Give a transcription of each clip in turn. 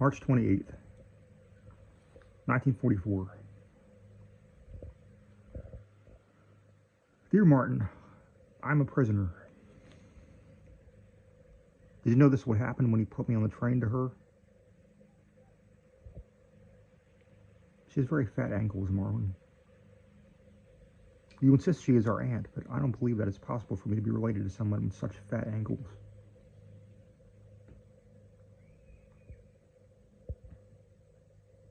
March 28th, 1944. Dear Martin, I'm a prisoner. Did you know this would happen when he put me on the train to her? She has very fat ankles, Marlon. You insist she is our aunt, but I don't believe that it's possible for me to be related to someone with such fat ankles.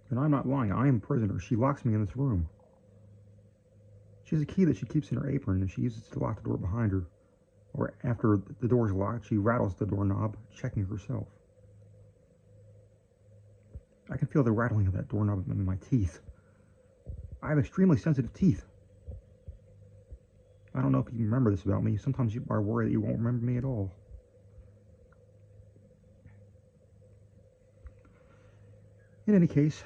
And I'm not lying. I am a prisoner. She locks me in this room. She has a key that she keeps in her apron, and she uses it to lock the door behind her. Or after the door is locked, she rattles the doorknob, checking herself. I can feel the rattling of that doorknob in my teeth. I have extremely sensitive teeth. I don't know if you remember this about me. Sometimes you are worried that you won't remember me at all. In any case,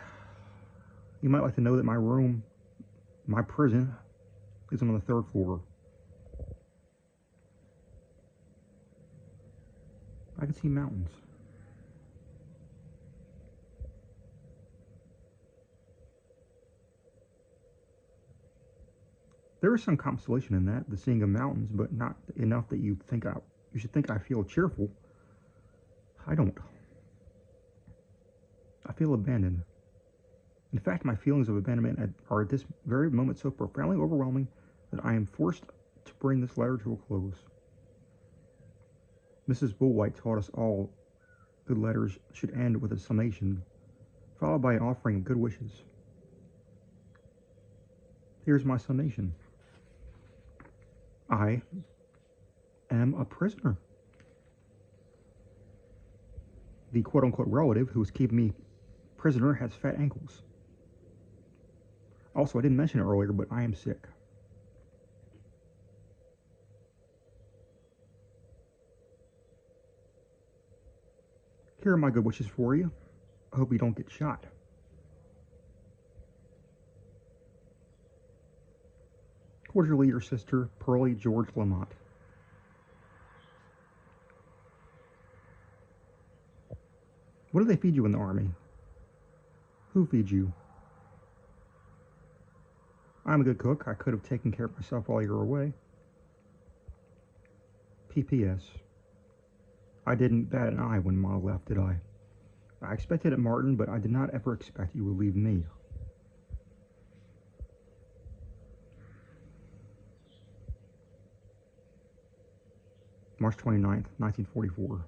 you might like to know that my room, my prison, is on the 3rd floor. I can see mountains. There is some consolation in that, the seeing of mountains, but not enough that you should think I feel cheerful. I don't. I feel abandoned. In fact, my feelings of abandonment are at this very moment so profoundly overwhelming that I am forced to bring this letter to a close. Mrs. Bullwhite taught us all good letters should end with a summation, followed by an offering of good wishes. Here's my summation. I am a prisoner. The quote-unquote relative who is keeping me prisoner has fat ankles. Also, I didn't mention it earlier, but I am sick. Here are my good wishes for you. I hope you don't get shot. Cordially, your sister, Pearlie George Lamont. What do they feed you in the Army? Who feeds you? I'm a good cook. I could have taken care of myself while you were away. P.P.S. I didn't bat an eye when Ma left, did I? I expected it, Martin, but I did not ever expect you would leave me. March 29th, 1944.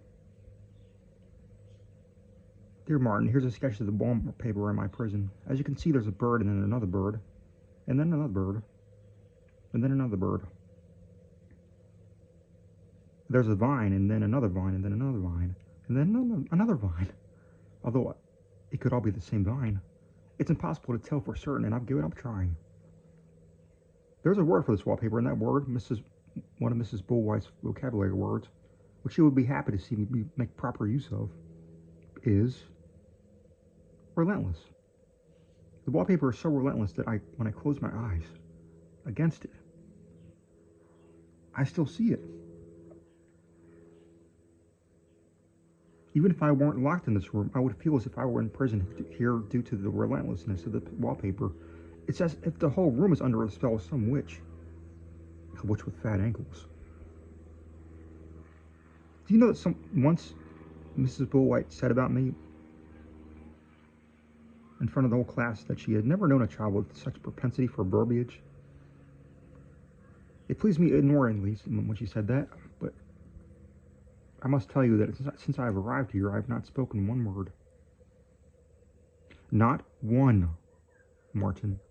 Dear Martin, here's a sketch of the wallpaper in my prison. As you can see, there's a bird and then another bird, and then another bird, and then another bird. There's a vine, and then another vine, and then another vine, and then another vine. Although it could all be the same vine. It's impossible to tell for certain, and I've given up trying. There's a word for this wallpaper, and that word, one of Mrs. Bullwhite's vocabulary words, which she would be happy to see me make proper use of, is relentless. The wallpaper is so relentless that when I close my eyes against it, I still see it. Even if I weren't locked in this room, I would feel as if I were in prison here due to the relentlessness of the wallpaper. It's as if the whole room is under the spell of some witch. A witch with fat ankles. Do you know that once Mrs. Bullwhite said about me in front of the whole class that she had never known a child with such propensity for verbiage? It pleased me ignorantly when she said that, but I must tell you that since I have arrived here, I have not spoken one word. Not one, Martin.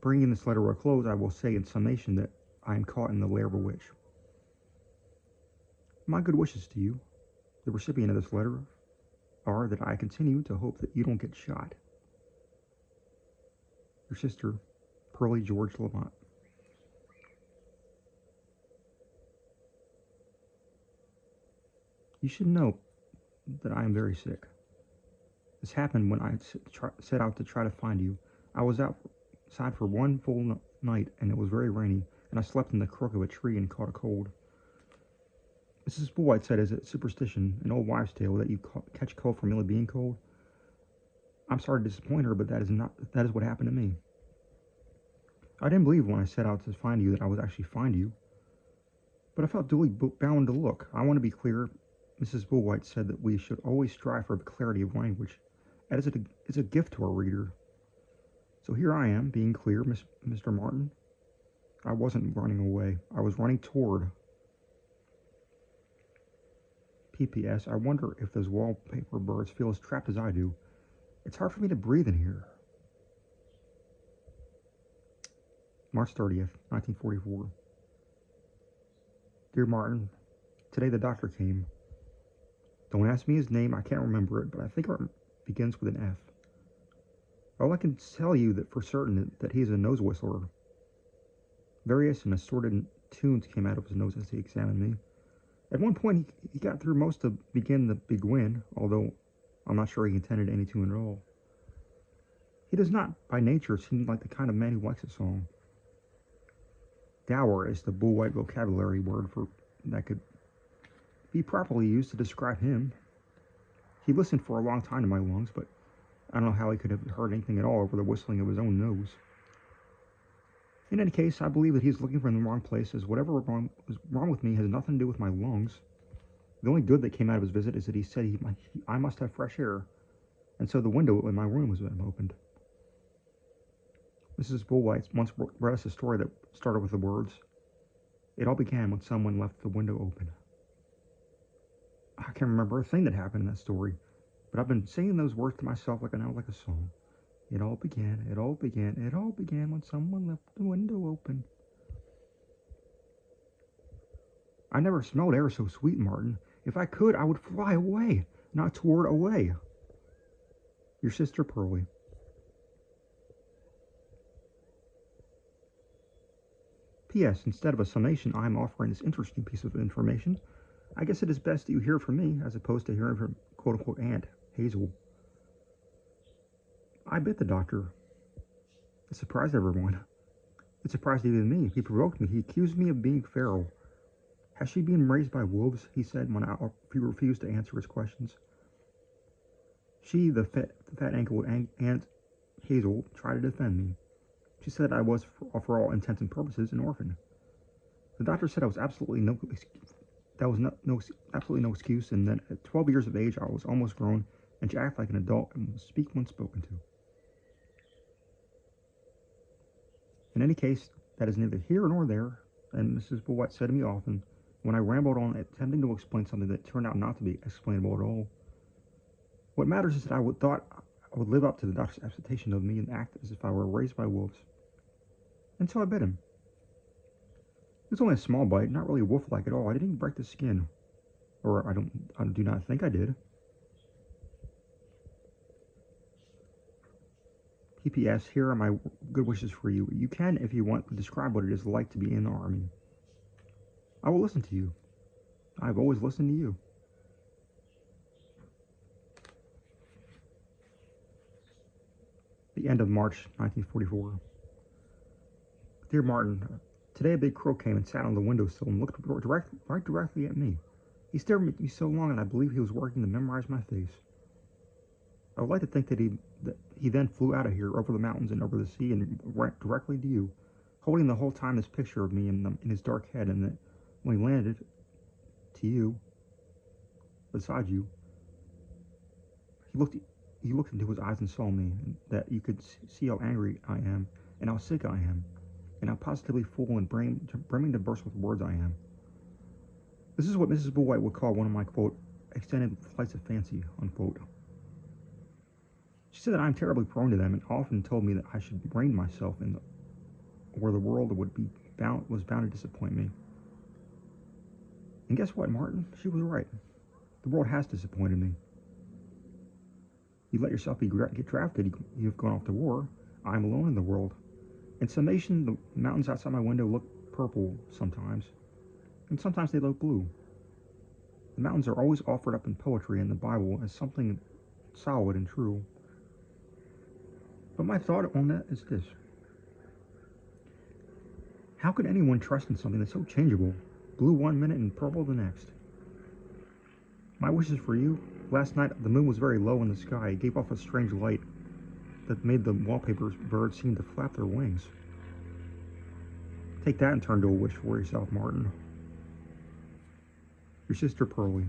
Bringing this letter to a close, I will say in summation that I am caught in the lair of a witch. My good wishes to you, the recipient of this letter, are that I continue to hope that you don't get shot. Your sister, Pearlie George Lamont. You should know that I am very sick. This happened when I set out to try to find you. I was outside for one full night, and it was very rainy, and I slept in the crook of a tree and caught a cold. Mrs. Bullwhite said, "Is it superstition, an old wives' tale, that you catch cold from merely being cold?" I'm sorry to disappoint her, but that is what happened to me. I didn't believe when I set out to find you that I would actually find you, but I felt duly bound to look. I want to be clear. Mrs. Bullwhite said that we should always strive for clarity of language, as it is a gift to our reader. So here I am, being clear, Mr. Martin. I wasn't running away. I was running toward. P.P.S. I wonder if those wallpaper birds feel as trapped as I do. It's hard for me to breathe in here. March 30th, 1944. Dear Martin, today the doctor came. Don't ask me his name, I can't remember it, but I think it begins with an F. All I can tell you that for certain that he is a nose whistler. Various and assorted tunes came out of his nose as he examined me. At one point, he got through most to begin the Big Win, although I'm not sure he intended any tune at all. He does not, by nature, seem like the kind of man who likes a song. Dour is the Bullwhite vocabulary word for that could be properly used to describe him. He listened for a long time to my lungs, but I don't know how he could have heard anything at all over the whistling of his own nose. In any case, I believe that he's looking for in the wrong place, as whatever was wrong with me has nothing to do with my lungs. The only good that came out of his visit is that he said I must have fresh air, and so the window in my room was opened. Mrs. Bullwhite once read us a story that started with the words, "It all began when someone left the window open." I can't remember a thing that happened in that story, but I've been singing those words to myself like a song. It all began when someone left the window open. I never smelled air so sweet, Martin. If I could, I would fly away, not toward away. Your sister, Pearlie. P.S. Instead of a summation, I am offering this interesting piece of information. I guess it is best that you hear from me, as opposed to hearing from quote-unquote Aunt Hazel. I bit the doctor. It surprised everyone. It surprised even me. He provoked me. He accused me of being feral. Has she been raised by wolves? He said when I refused to answer his questions. She, the fat-ankle Aunt Hazel, tried to defend me. She said I was, for all intents and purposes, an orphan. The doctor said I was absolutely no excuse, and that at 12 years of age I was almost grown and to act like an adult and speak when spoken to. In any case, that is neither here nor there, and Mrs. Bullwhite said to me often, when I rambled on attempting to explain something that turned out not to be explainable at all. What matters is that I thought I would live up to the doctor's expectation of me and act as if I were raised by wolves. And so I bit him. It was only a small bite, not really wolf-like at all. I didn't even break the skin. Or I do not think I did. P.P.S. Here are my good wishes for you. You can, if you want, describe what it is like to be in the army. I will listen to you. I've always listened to you. The end of March 1944. Dear Martin, today a big crow came and sat on the windowsill and looked right directly at me. He stared at me so long that I believe he was working to memorize my face. I would like to think that he then flew out of here over the mountains and over the sea and went directly to you, holding the whole time this picture of me in his dark head, and that when he landed to you, beside you, he looked into his eyes and saw me, and that you could see how angry I am, and how sick I am, and how positively full and brimming to burst with words I am. This is what Mrs. Bullwhite would call one of my, quote, extended flights of fancy, unquote. She said that I am terribly prone to them, and often told me that I should brain myself where the world was bound to disappoint me. And guess what, Martin? She was right. The world has disappointed me. You let yourself get drafted, you've gone off to war. I'm alone in the world. In summation, the mountains outside my window look purple sometimes, and sometimes they look blue. The mountains are always offered up in poetry and the Bible as something solid and true. But my thought on that is this. How could anyone trust in something that's so changeable, blue one minute and purple the next? My wishes for you? Last night, the moon was very low in the sky. It gave off a strange light that made the wallpaper's birds seem to flap their wings. Take that and turn to a wish for yourself, Martin. Your sister, Pearlie.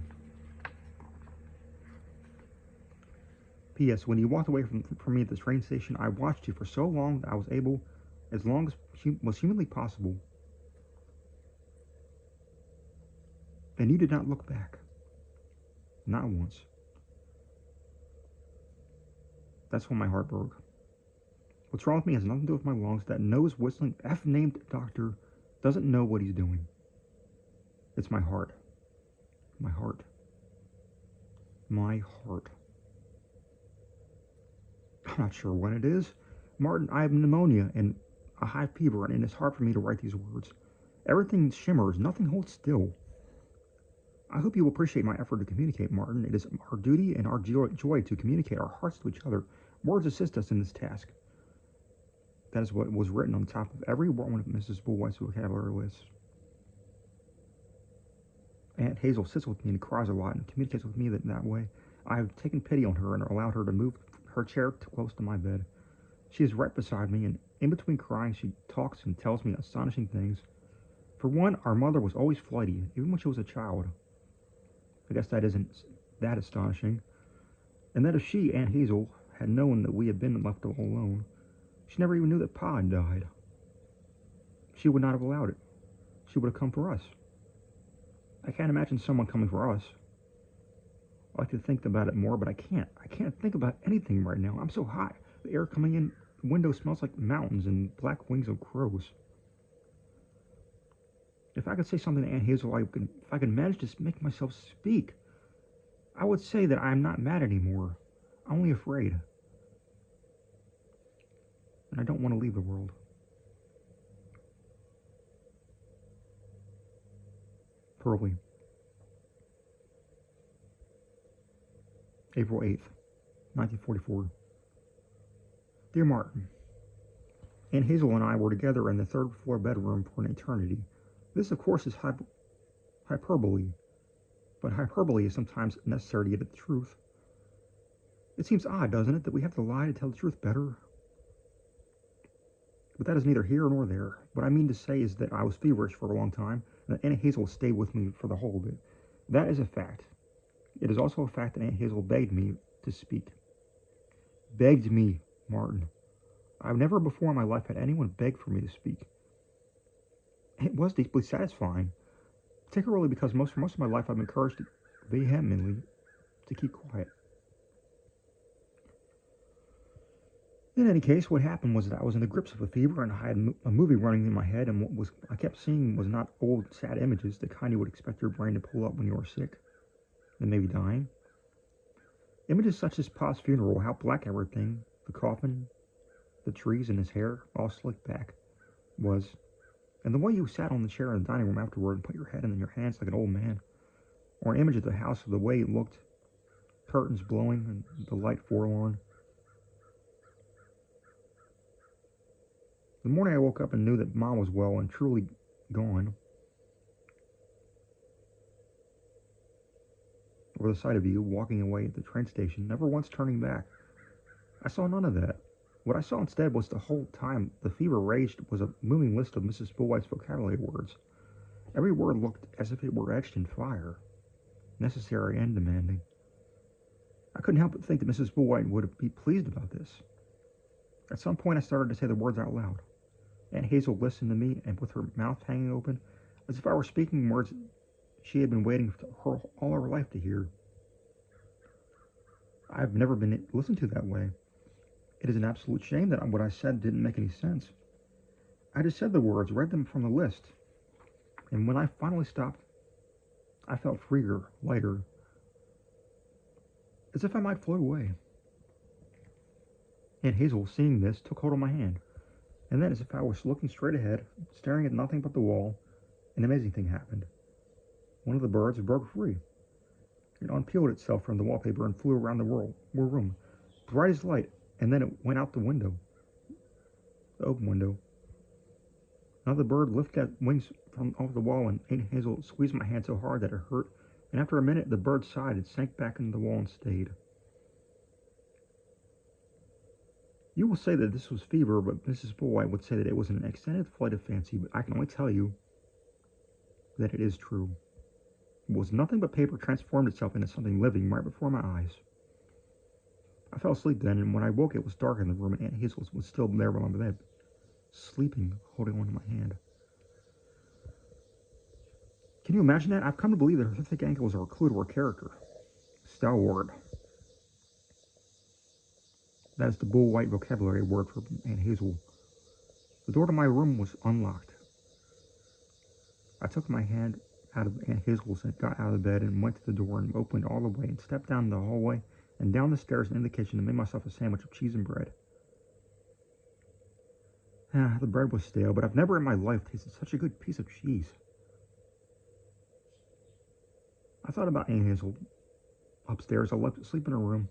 P.S. When you walked away from me at the train station, I watched you for so long that I was able, as long as was humanly possible, and you did not look back. Not once. That's when my heart broke. What's wrong with me has nothing to do with my lungs. That nose whistling F-named doctor doesn't know what he's doing. It's my heart. My heart. My heart. I'm not sure when it is. Martin, I have pneumonia and a high fever, and it's hard for me to write these words. Everything shimmers. Nothing holds still. I hope you will appreciate my effort to communicate, Martin. It is our duty and our joy to communicate our hearts to each other. Words assist us in this task. That is what was written on top of every one of Mrs. Bullwhite's vocabulary lists. Aunt Hazel sits with me and cries a lot and communicates with me that way. I have taken pity on her and allowed her to move her chair close to my bed. She is right beside me, and in between crying, she talks and tells me astonishing things. For one, our mother was always flighty, even when she was a child. I guess that isn't that astonishing. And that if she, Aunt Hazel, had known that we had been left all alone, she never even knew that Pa had died. She would not have allowed it. She would have come for us. I can't imagine someone coming for us. I like to think about it more, but I can't. I can't think about anything right now. I'm so hot. The air coming in the window smells like mountains and black wings of crows. If I could say something to Aunt Hazel, if I could manage to make myself speak, I would say that I am not mad anymore. I'm only afraid. And I don't want to leave the world. Pearlie. April 8th, 1944. Dear Martin, Aunt Hazel and I were together in the third floor bedroom for an eternity. This, of course, is hyperbole, but hyperbole is sometimes necessary to get at the truth. It seems odd, doesn't it, that we have to lie to tell the truth better? But that is neither here nor there. What I mean to say is that I was feverish for a long time, and that Aunt Hazel stayed with me for the whole of it. That is a fact. It is also a fact that Aunt Hazel begged me to speak. Begged me, Martin. I've never before in my life had anyone beg for me to speak. It was deeply satisfying, particularly because for most of my life I've been encouraged vehemently to keep quiet. In any case, what happened was that I was in the grips of a fever, and I had a movie running in my head, and what I kept seeing was not old, sad images, the kind you would expect your brain to pull up when you are sick and maybe dying. Images such as Pa's funeral, how black everything, the coffin, the trees, and his hair, all slicked back, was, and the way you sat on the chair in the dining room afterward and put your head in your hands like an old man, or an image of the house of the way it looked, curtains blowing and the light forlorn. The morning I woke up and knew that Mom was well and truly gone, or the sight of you walking away at the train station, never once turning back, I saw none of that. What I saw instead was the whole time the fever raged was a moving list of Mrs. Bullwhite's vocabulary words. Every word looked as if it were etched in fire, necessary and demanding. I couldn't help but think that Mrs. Bullwhite would be pleased about this. At some point I started to say the words out loud. Aunt Hazel listened to me, and with her mouth hanging open, as if I were speaking words she had been waiting for all her life to hear. I've never been listened to that way. It is an absolute shame that what I said didn't make any sense. I just said the words, read them from the list, and when I finally stopped, I felt freer, lighter, as if I might float away. Aunt Hazel, seeing this, took hold of my hand, and then, as if I was looking straight ahead, staring at nothing but the wall, an amazing thing happened. One of the birds broke free. It unpeeled itself from the wallpaper and flew around the room, bright as light, and then it went out the window, the open window. Now the bird lifted its wings from off the wall, and Aunt Hazel squeezed my hand so hard that it hurt and after a minute the bird sighed and sank back into the wall and stayed. You will say that this was fever, but Mrs. Bullwhite would say that it was an extended flight of fancy, but I can only tell you that it is true. It was nothing but paper transformed itself into something living right before my eyes. I fell asleep then, and when I woke it was dark in the room, and Aunt Hazel was still there by my bed, sleeping, holding on to my hand. Can you imagine that? I've come to believe that her thick ankles are a clue to her character. Stalwart. That is the Bullwhite vocabulary word for Aunt Hazel. The door to my room was unlocked. I took my hand out of Aunt Hazel's and got out of bed and went to the door and opened all the way and stepped down the hallway and down the stairs and in the kitchen and made myself a sandwich of cheese and bread. The bread was stale, but I've never in my life tasted such a good piece of cheese. I thought about Aunt Hazel upstairs. I left asleep in her room.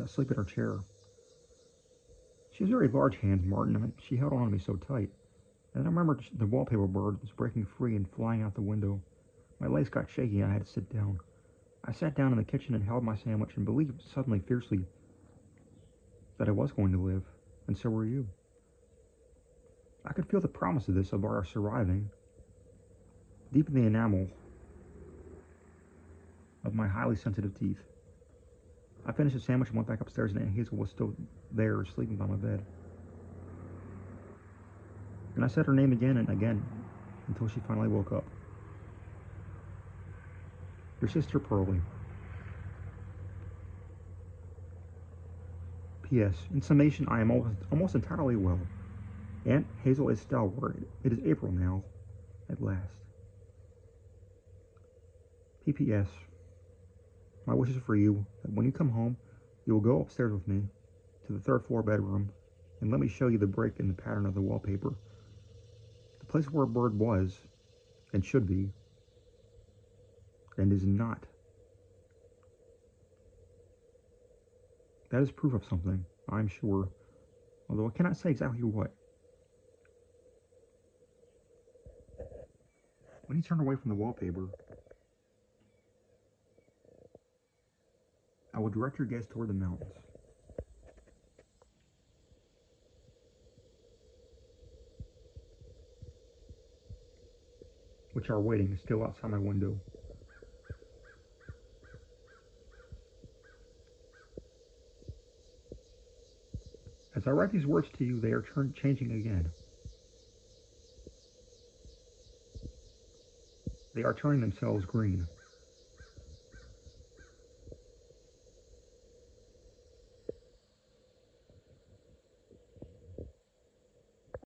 Asleep in her chair. She has very large hands, Martin, and she held on to me so tight. And I remembered the wallpaper bird was breaking free and flying out the window. My legs got shaky and I had to sit down. I sat down in the kitchen and held my sandwich and believed suddenly, fiercely, that I was going to live, and so were you. I could feel the promise of this, of our surviving, deep in the enamel of my highly sensitive teeth. I finished the sandwich and went back upstairs, and Aunt Hazel was still there, sleeping by my bed. And I said her name again and again, until she finally woke up. Your sister, Pearlie. P.S. In summation, I am almost entirely well. Aunt Hazel is stalwart. It is April now, at last. P.P.S. My wishes for you, that when you come home, you will go upstairs with me to the third floor bedroom, and let me show you the break in the pattern of the wallpaper. The place where a bird was, and should be, and is not. That is proof of something, I'm sure, although I cannot say exactly what. When he turned away from the wallpaper, I will direct your gaze toward the mountains. Which are waiting still outside my window. As I write these words to you, they are changing again. They are turning themselves green.